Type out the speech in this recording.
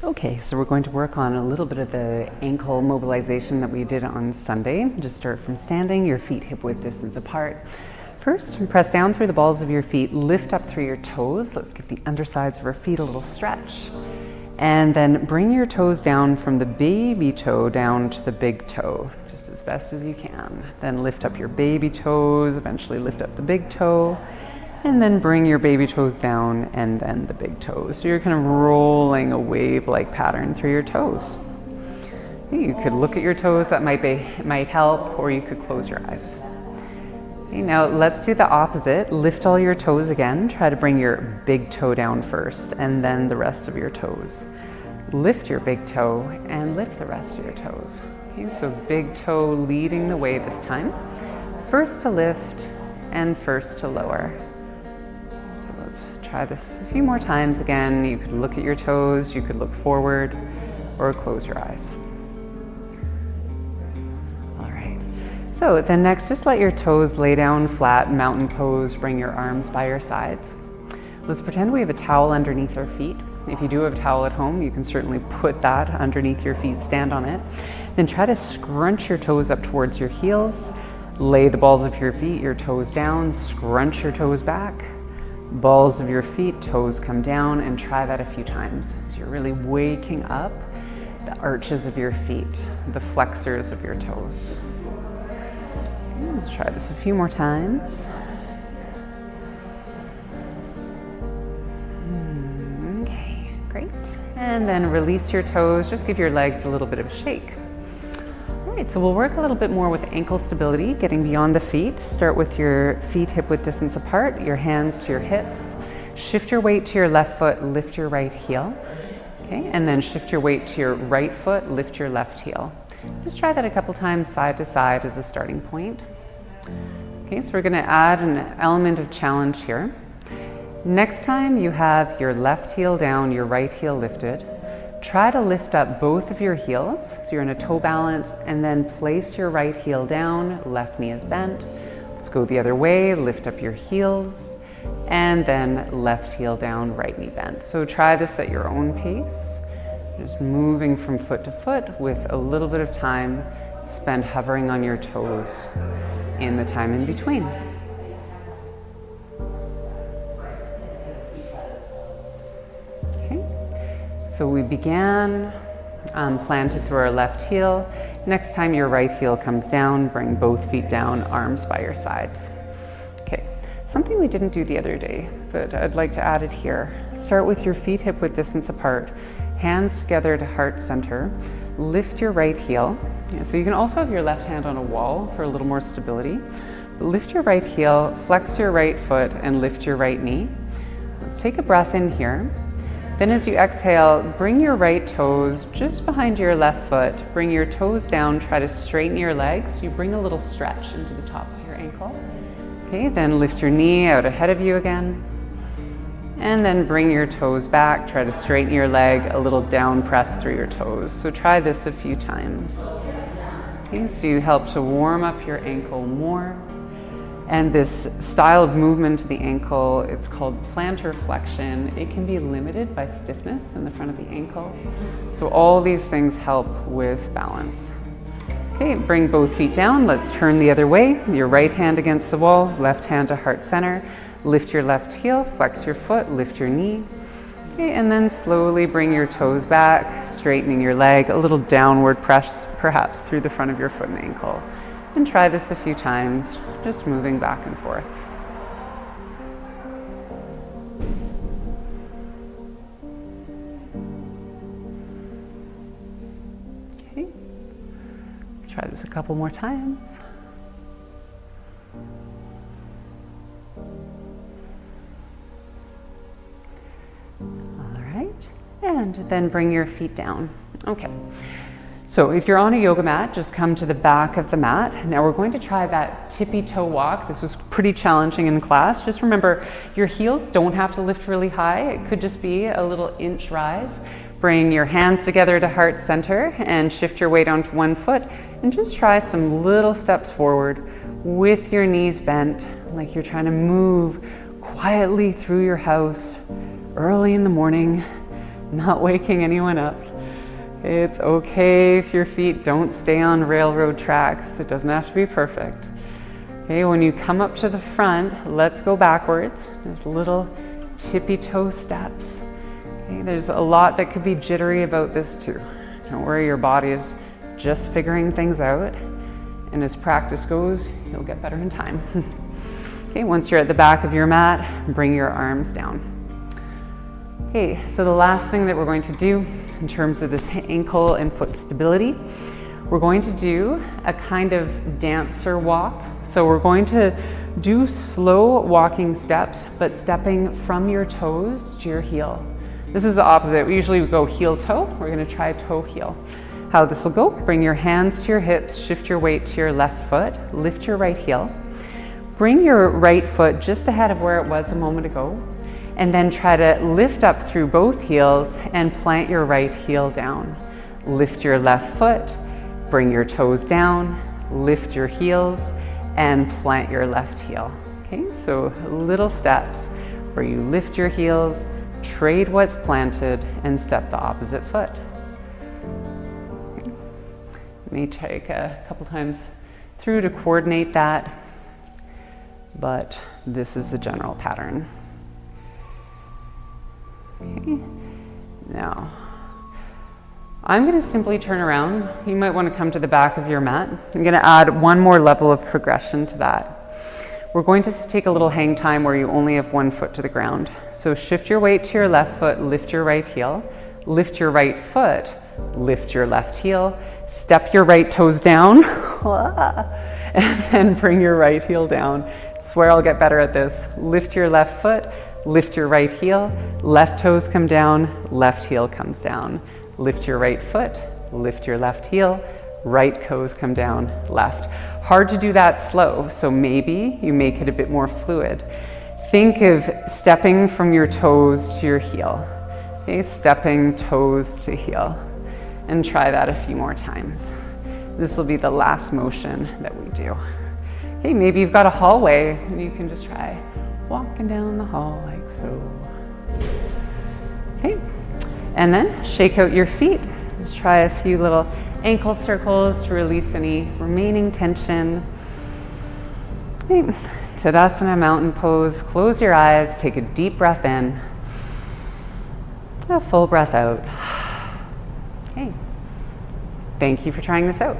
Okay, so we're going to work on a little bit of the ankle mobilization that we did on Sunday. Just start from standing, your feet hip-width distance apart. First, press down through the balls of your feet, lift up through your toes. Let's give the undersides of our feet a little stretch. And then bring your toes down from the baby toe down to the big toe, just as best as you can. Then lift up your baby toes, eventually lift up the big toe. And then bring your baby toes down and then the big toes. So you're kind of rolling a wave-like pattern through your toes. You could look at your toes, that might help, or you could close your eyes. Okay, now let's do the opposite. Lift all your toes again. Try to bring your big toe down first and then the rest of your toes. Lift your big toe and lift the rest of your toes. Okay, so big toe leading the way this time. First to lift and first to lower. Try this a few more times again. You could look at your toes, you could look forward, or close your eyes. All right. So then next, just let your toes lay down flat, mountain pose, bring your arms by your sides. Let's pretend we have a towel underneath our feet. If you do have a towel at home, you can certainly put that underneath your feet, stand on it. Then try to scrunch your toes up towards your heels. Lay the balls of your feet, your toes down, scrunch your toes back. Balls of your feet, toes come down, and try that a few times. So you're really waking up the arches of your feet, the flexors of your toes. Okay, let's try this a few more times. Okay, great. And then release your toes, just give your legs a little bit of a shake. All right, so we'll work a little bit more with ankle stability, getting beyond the feet. Start with your feet hip-width distance apart, your hands to your hips. Shift your weight to your left foot, lift your right heel. Okay, and then shift your weight to your right foot, lift your left heel. Just try that a couple times side to side as a starting point. Okay, so we're going to add an element of challenge here. Next time you have your left heel down, your right heel lifted, try to lift up both of your heels, so you're in a toe balance, and then place your right heel down, left knee is bent. Let's go the other way, lift up your heels, and then left heel down, right knee bent. So try this at your own pace, just moving from foot to foot with a little bit of time spent hovering on your toes in the time in between. So we began planted through our left heel. Next time your right heel comes down, bring both feet down, arms by your sides. Okay, something we didn't do the other day, but I'd like to add it here. Start with your feet hip-width distance apart, hands together to heart center. Lift your right heel. So you can also have your left hand on a wall for a little more stability. But lift your right heel, flex your right foot, and lift your right knee. Let's take a breath in here. Then as you exhale, bring your right toes just behind your left foot. Bring your toes down, try to straighten your legs. You bring a little stretch into the top of your ankle. Okay, then lift your knee out ahead of you again. And then bring your toes back, try to straighten your leg, a little down press through your toes. So try this a few times. Okay, so you help to warm up your ankle more. And this style of movement to the ankle, it's called plantar flexion. It can be limited by stiffness in the front of the ankle. So all these things help with balance. Okay, bring both feet down. Let's turn the other way. Your right hand against the wall, left hand to heart center. Lift your left heel, flex your foot, lift your knee. Okay, and then slowly bring your toes back, straightening your leg, a little downward press perhaps through the front of your foot and ankle. And try this a few times, just moving back and forth. Okay, let's try this a couple more times. All right, and then bring your feet down. Okay. So if you're on a yoga mat, just come to the back of the mat. Now we're going to try that tippy toe walk. This was pretty challenging in class. Just remember, your heels don't have to lift really high. It could just be a little inch rise. Bring your hands together to heart center and shift your weight onto one foot and just try some little steps forward with your knees bent, like you're trying to move quietly through your house early in the morning. not waking anyone up. It's okay if your feet don't stay on railroad tracks. It doesn't have to be perfect. Okay, when you come up to the front, let's go backwards. There's little tippy toe steps. Okay, there's a lot that could be jittery about this too. Don't worry, your body is just figuring things out. And as practice goes, you'll get better in time. Okay, once you're at the back of your mat, bring your arms down. Okay, so the last thing that we're going to do in terms of this ankle and foot stability, we're going to do a kind of dancer walk. So we're going to do slow walking steps, but stepping from your toes to your heel. This is the opposite. We usually go heel toe. We're going to try toe heel. How this will go, bring your hands to your hips, shift your weight to your left foot, lift your right heel. Bring your right foot just ahead of where it was a moment ago, and then try to lift up through both heels and plant your right heel down. Lift your left foot, bring your toes down, lift your heels, and plant your left heel. Okay, so little steps where you lift your heels, trade what's planted, and step the opposite foot. Okay. It may take a couple times through to coordinate that, but this is the general pattern. Okay. Now, I'm going to simply turn around. You might want to come to the back of your mat. I'm going to add one more level of progression to that. We're going to take a little hang time where you only have one foot to the ground. So shift your weight to your left foot, lift your right heel, lift your right foot, lift your left heel, step your right toes down, and then bring your right heel down. Swear I'll get better at this. Lift your left foot, lift your right heel, left toes come down, left heel comes down. Lift your right foot, lift your left heel, right toes come down, left. Hard to do that slow, so maybe you make it a bit more fluid. Think of stepping from your toes to your heel. Okay, stepping toes to heel. And try that a few more times. This will be the last motion that we do. Okay, maybe you've got a hallway and you can just try walking down the hall like so. Okay, and then shake out your feet. Just try a few little ankle circles to release any remaining tension. Okay. Tadasana mountain pose. Close your eyes, take a deep breath in, a full breath out. Okay. Thank you for trying this out.